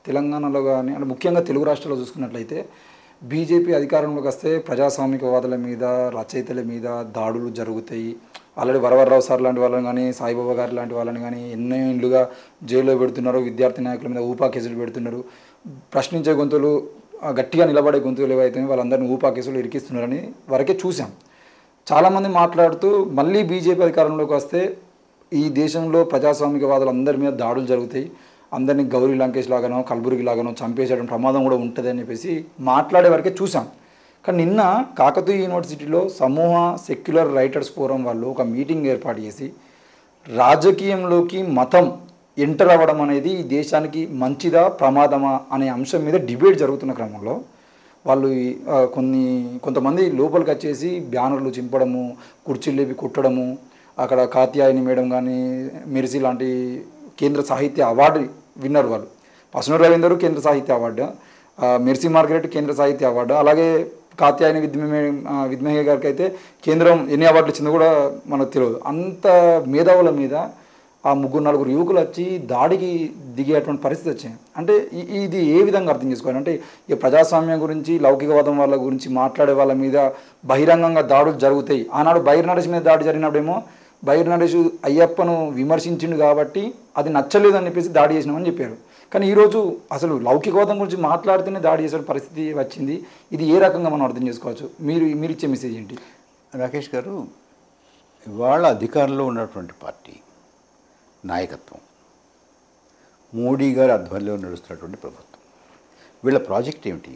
తెలంగాణలో కానీ అంటే ముఖ్యంగా తెలుగు రాష్ట్రాల్లో చూసుకున్నట్లయితే బీజేపీ అధికారంలోకి వస్తే ప్రజాస్వామికవాదుల మీద రచయితల మీద దాడులు జరుగుతాయి. ఆల్రెడీ వరవరరావు సార్ లాంటి వాళ్ళని కానీ సాయిబాబా గారు లాంటి వాళ్ళని కానీ ఎన్నో ఏళ్ళుగా జైల్లో పెడుతున్నారు. విద్యార్థి నాయకుల మీద ఊపా కేసులు పెడుతున్నారు. ప్రశ్నించే గొంతులు గట్టిగా నిలబడే గొంతులు ఏవైతే వాళ్ళందరినీ ఊపా కేసులు ఇరికిస్తున్నారని వరకే చూసాం. చాలామంది మాట్లాడుతూ మళ్ళీ బీజేపీ అధికారంలోకి వస్తే ఈ దేశంలో ప్రజాస్వామికవాదులు అందరి మీద దాడులు జరుగుతాయి, అందరినీ గౌరీ లంకేష్ లాగానో కల్బుర్గి లాగానో చంపేసేయడం ప్రమాదం కూడా ఉంటుంది అని చెప్పేసి మాట్లాడే వరకే చూసాం. కానీ నిన్న కాకతీయ యూనివర్సిటీలో సమూహ సెక్యులర్ రైటర్స్ ఫోరం వాళ్ళు ఒక మీటింగ్ ఏర్పాటు చేసి రాజకీయంలోకి మతం ఎంటర్ అవ్వడం అనేది ఈ దేశానికి మంచిదా ప్రమాదమా అనే అంశం మీద డిబేట్ జరుగుతున్న క్రమంలో వాళ్ళు కొంతమంది లోపలికి వచ్చేసి బ్యానర్లు చింపడము, కుర్చీలు లేపి కొట్టడము, అక్కడ కాత్యాయని మేడం కానీ మెర్సీ లాంటి కేంద్ర సాహిత్య అవార్డు విన్నర్ వాళ్ళు, పసునూరు రవీందర్ కేంద్ర సాహిత్య అవార్డు, మెర్సీ మార్గరెట్ కేంద్ర సాహిత్య అవార్డు, అలాగే కాత్యాయని విద్మహే గారికి అయితే కేంద్రం ఎన్ని అవార్డులు ఇచ్చిందో కూడా మనకు తెలియదు. అంత మేధావుల మీద ఆ 3-4 యువకులు వచ్చి దాడికి దిగేటువంటి పరిస్థితి వచ్చింది. అంటే ఇది ఏ విధంగా అర్థం చేసుకోవాలి? అంటే ఈ ప్రజాస్వామ్యం గురించి లౌకికవాదం వాళ్ళ గురించి మాట్లాడే వాళ్ళ మీద బహిరంగంగా దాడులు జరుగుతాయి. ఆనాడు బైర్ నరేష్ మీద దాడి జరిగినప్పుడేమో బైర్ నరేష్ అయ్యప్పను విమర్శించిండు కాబట్టి అది నచ్చలేదు అని చెప్పేసి దాడి చేసినామని చెప్పారు. కానీ ఈరోజు అసలు లౌకికవాదం గురించి మాట్లాడితేనే దాడి చేసే పరిస్థితి వచ్చింది. ఇది ఏ రకంగా మనం అర్థం చేసుకోవచ్చు? మీరు ఇచ్చే మెసేజ్ ఏంటి? రాకేష్ గారు, ఇవాళ అధికారంలో ఉన్నటువంటి పార్టీ నాయకత్వం, మోడీ గారి ఆధ్వర్యంలో నడుస్తున్నటువంటి ప్రభుత్వం, వీళ్ళ ప్రాజెక్ట్ ఏమిటి?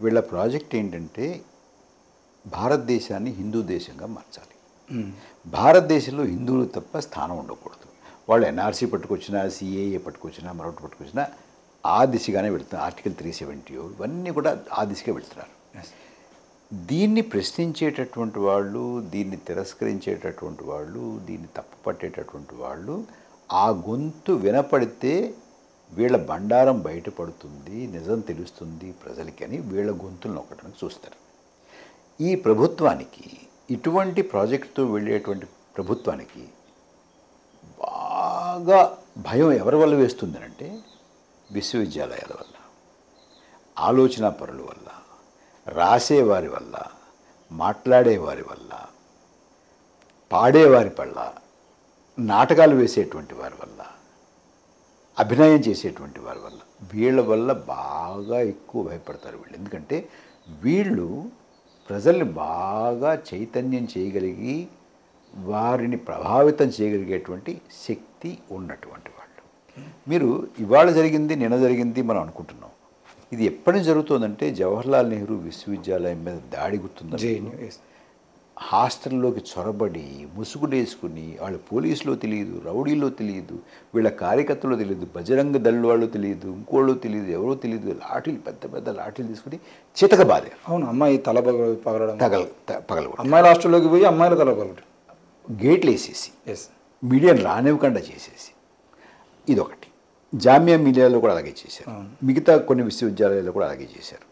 వీళ్ళ ప్రాజెక్ట్ ఏంటంటే భారతదేశాన్ని హిందూ దేశంగా మార్చాలి. భారతదేశంలో హిందువులు తప్ప స్థానం ఉండకూడదు. వాళ్ళు ఎన్ఆర్సీ పట్టుకొచ్చినా, సిఏఏ పట్టుకొచ్చినా, మరొకటి పట్టుకొచ్చినా ఆ దిశగానే వెళుతున్నారు. ఆర్టికల్ 370 ఇవన్నీ కూడా ఆ దిశగా వెళుతున్నారు. దీన్ని ప్రశ్నించేటటువంటి వాళ్ళు, దీన్ని తిరస్కరించేటటువంటి వాళ్ళు, దీన్ని తప్పుపట్టేటటువంటి వాళ్ళు, ఆ గొంతు వినపడితే వీళ్ళ బండారం బయటపడుతుంది, నిజం తెలుస్తుంది ప్రజలకి అని వీళ్ళ గొంతులను నొక్కడానికి చూస్తారు. ఈ ప్రభుత్వానికి, ఇటువంటి ప్రాజెక్టుతో వెళ్ళేటువంటి ప్రభుత్వానికి బాగా భయం ఎవరి వల్ల వేస్తుందనంటే విశ్వవిద్యాలయాల వల్ల, ఆలోచనా పరుల వల్ల, రాసేవారి వల్ల, మాట్లాడేవారి వల్ల, పాడేవారి వల్ల, నాటకాలు వేసేటువంటి వారి వల్ల, అభినయం చేసేటువంటి వారి వల్ల, వీళ్ళ వల్ల బాగా ఎక్కువ భయపడతారు వీళ్ళు. ఎందుకంటే వీళ్ళు ప్రజల్ని బాగా చైతన్యం చేయగలిగి వారిని ప్రభావితం చేయగలిగేటువంటి శక్తి ఉన్నటువంటి వాళ్ళు. మీరు ఇవాళ జరిగింది, నిన్న జరిగింది మనం అనుకుంటున్నాం. ఇది ఎప్పటి నుంచి జరుగుతుందంటే జవహర్లాల్ నెహ్రూ విశ్వవిద్యాలయం మీద దాడి గుర్తుందని హాస్టల్లోకి చొరబడి ముసుగుడేసుకుని, వాళ్ళు పోలీసులో తెలియదు, రౌడీలో తెలియదు, వీళ్ళ కార్యకర్తలో తెలియదు, బజరంగ దళ వాళ్ళు తెలియదు, ఇంకోళ్ళు తెలియదు, ఎవరో తెలియదు, లాఠీలు పెద్ద పెద్ద లాఠీలు తీసుకుని చితక బాధారు. అవును, అమ్మాయి తల పగలడం, పగల అమ్మాయిల హాస్టల్లోకి పోయి అమ్మాయిల తల పగలడం, గేట్లు వేసేసి మీడియాను రానివ్వకుండా చేసేసి, ఇదొకటి. జామియా మిలియాలో కూడా అలాగే చేశారు, మిగతా కొన్ని విశ్వవిద్యాలయాల్లో కూడా అలాగే చేశారు.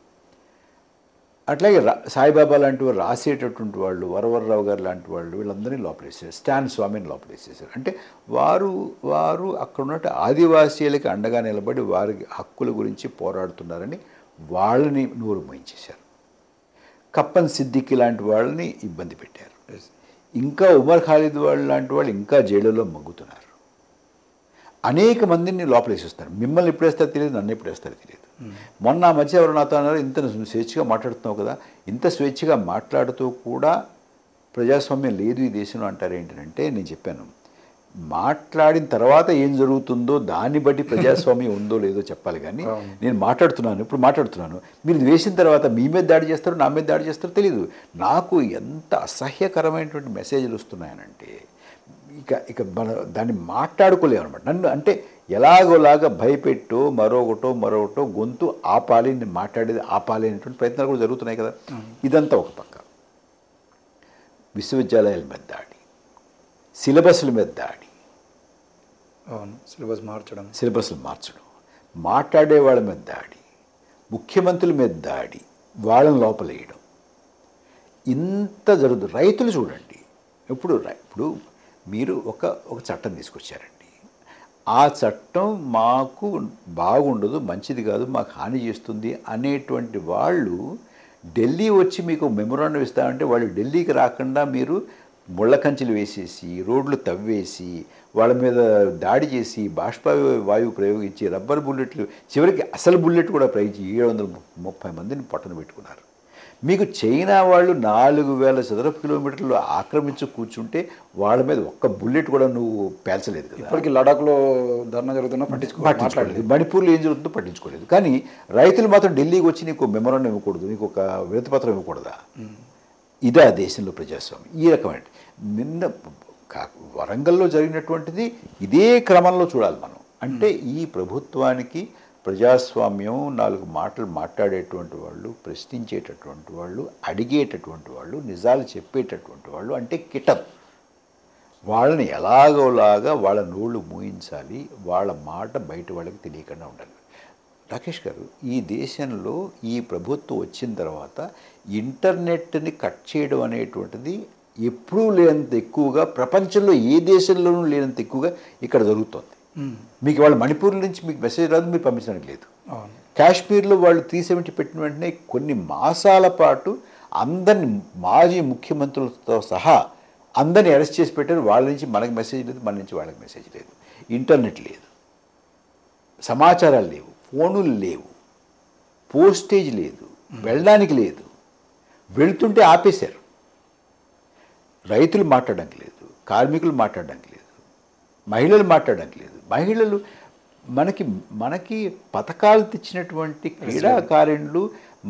అట్లాగే సాయిబాబా లాంటి వారు రాసేటటువంటి వాళ్ళు, వరవరరావు గారు లాంటి వాళ్ళు, వీళ్ళందరినీ లోపలేసారు. స్టాన్ స్వామిని లోపలేసేసారు. అంటే వారు అక్కడ ఉన్నట్టు ఆదివాసీలకి అండగా నిలబడి వారి హక్కుల గురించి పోరాడుతున్నారని వాళ్ళని నోరు మోయించేశారు. కప్పన్ సిద్దికి లాంటి వాళ్ళని ఇబ్బంది పెట్టారు. ఇంకా ఉమర్ ఖాలిద్ వాళ్ళు లాంటి వాళ్ళు ఇంకా జైలులో మగ్గుతున్నారు. అనేక మందిని లోపలేసేస్తారు. మిమ్మల్ని ఎప్పుడు వేస్తారో తెలియదు, నన్ను ఎప్పుడు వేస్తారో తెలియదు. మొన్న మధ్య ఎవరు నాతో అన్నారు, ఇంత స్వేచ్ఛగా మాట్లాడుతున్నావు కదా, ఇంత స్వేచ్ఛగా మాట్లాడుతూ కూడా ప్రజాస్వామ్యం లేదు ఈ దేశంలో అంటారు ఏంటంటే, నేను చెప్పాను, మాట్లాడిన తర్వాత ఏం జరుగుతుందో దాన్ని బట్టి ప్రజాస్వామ్యం ఉందో లేదో చెప్పాలి. కానీ నేను ఇప్పుడు మాట్లాడుతున్నాను, మీరు ఇది వేసిన తర్వాత మీ మీద దాడి చేస్తారు, నా మీద దాడి చేస్తారో తెలియదు. నాకు ఎంత అసహ్యకరమైనటువంటి మెసేజ్లు వస్తున్నాయనంటే ఇక మన దాన్ని మాట్లాడుకోలేము అనమాట. నన్ను అంటే ఎలాగోలాగా భయపెట్టో మరొకటో గొంతు ఆపాలి, నేను మాట్లాడేది ఆపాలి అనేటువంటి ప్రయత్నాలు కూడా జరుగుతున్నాయి కదా. ఇదంతా ఒక పక్క. విశ్వవిద్యాలయాల మీద దాడి, సిలబస్ల మీద దాడి, సిలబస్లు మార్చడం, మాట్లాడే వాళ్ళ మీద దాడి, ముఖ్యమంత్రుల మీద దాడి, వాళ్ళని లోపలేయడం, ఇంత జరుగుతుంది. రైతులు చూడండి, ఇప్పుడు మీరు ఒక చట్టం తీసుకొచ్చారండి. ఆ చట్టం మాకు బాగుండదు, మంచిది కాదు, మాకు హాని చేస్తుంది అనేటువంటి వాళ్ళు ఢిల్లీ వచ్చి మీకు మెమొరాండం ఇస్తామంటే వాళ్ళు ఢిల్లీకి రాకుండా మీరు ముళ్ళ కంచెలు వేసేసి రోడ్లు తవ్వేసి వాళ్ళ మీద దాడి చేసి బాష్పవాయువు ప్రయోగించి రబ్బర్ బుల్లెట్లు చివరికి అసలు బుల్లెట్ కూడా ప్రయోగించి 730 మందిని పట్టున పెట్టుకున్నారు. మీకు చైనా వాళ్ళు 4000 చదరపు కిలోమీటర్లు ఆక్రమించి కూర్చుంటే వాళ్ళ మీద ఒక్క బుల్లెట్ కూడా నువ్వు పేల్చలేదు కదా. ఇప్పటికీ లడాఖ్లో ధర్నా జరుగుతున్నా పట్టించుకోలేదు, మణిపూర్లో ఏం జరుగుతుందో పట్టించుకోలేదు. కానీ రైతులు మాత్రం ఢిల్లీకి వచ్చి నీకు మెమొరాండం ఇవ్వకూడదు, నీకు ఒక వినతిపత్రం ఇవ్వకూడదా? ఇదే ఆ దేశంలో ప్రజాస్వామ్యం. ఈ రకమైన నిన్న వరంగల్లో జరిగినటువంటిది ఇదే క్రమంలో చూడాలి మనం. అంటే ఈ ప్రభుత్వానికి ప్రజాస్వామ్యం, 4 మాటలు మాట్లాడేటువంటి వాళ్ళు, ప్రశ్నించేటటువంటి వాళ్ళు, అడిగేటటువంటి వాళ్ళు, నిజాలు చెప్పేటటువంటి వాళ్ళు అంటే కిటం. వాళ్ళని ఎలాగోలాగా వాళ్ళ నోళ్ళు మూయించాలి, వాళ్ళ మాట బయట వాళ్ళకి తెలియకుండా ఉండాలి. రాకేష్ గారు, ఈ దేశంలో ఈ ప్రభుత్వం వచ్చిన తర్వాత ఇంటర్నెట్ని కట్ చేయడం అనేటువంటిది ఎప్పుడూ లేనంత ఎక్కువగా, ప్రపంచంలో ఏ దేశంలోనూ లేనంత ఎక్కువగా ఇక్కడ జరుగుతుంది. మీకు వాళ్ళ మణిపూర్ నుంచి మీకు మెసేజ్ రాదు, మీరు పంపించడానికి లేదు. కాశ్మీర్లో వాళ్ళు 370 పెట్టిన వెంటనే కొన్ని మాసాల పాటు అందరిని మాజీ ముఖ్యమంత్రులతో సహా అందరిని అరెస్ట్ చేసి పెట్టారు. వాళ్ళ నుంచి మనకు మెసేజ్ లేదు, మన నుంచి వాళ్ళకి మెసేజ్ లేదు. ఇంటర్నెట్ లేదు, సమాచారాలు లేవు, ఫోనులు లేవు, పోస్టేజ్ లేదు, వెళ్ళడానికి లేదు, వెళ్తుంటే ఆపేశారు. రైతులు మాట్లాడడానికి లేదు, కార్మికులు మాట్లాడడానికి లేదు, మహిళలు మాట్లాడడానికి లేదు. మహిళలు మనకి పథకాలు తెచ్చినటువంటి క్రీడాకారులు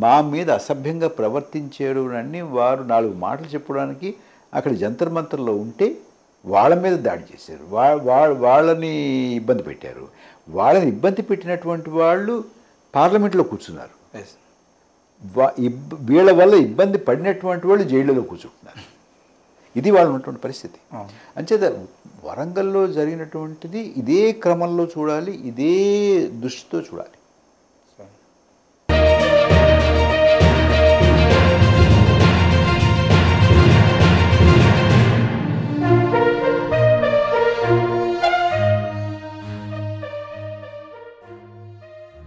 మా మీద అసభ్యంగా ప్రవర్తించారు అని వారు 4 మాటలు చెప్పడానికి అక్కడ జంతర్ మంతర్లో ఉంటే వాళ్ళ మీద దాడి చేశారు, వాళ్ళని ఇబ్బంది పెట్టారు. వాళ్ళని ఇబ్బంది పెట్టినటువంటి వాళ్ళు పార్లమెంట్లో కూర్చున్నారు. వీళ్ళ వల్ల ఇబ్బంది పడినటువంటి వాళ్ళు జైళ్ళలో కూర్చుంటున్నారు. ఇది వాళ్ళు ఉన్నటువంటి పరిస్థితి. అంచేత వరంగల్లో జరిగినటువంటిది ఇదే క్రమంలో చూడాలి, ఇదే దృష్టితో చూడాలి.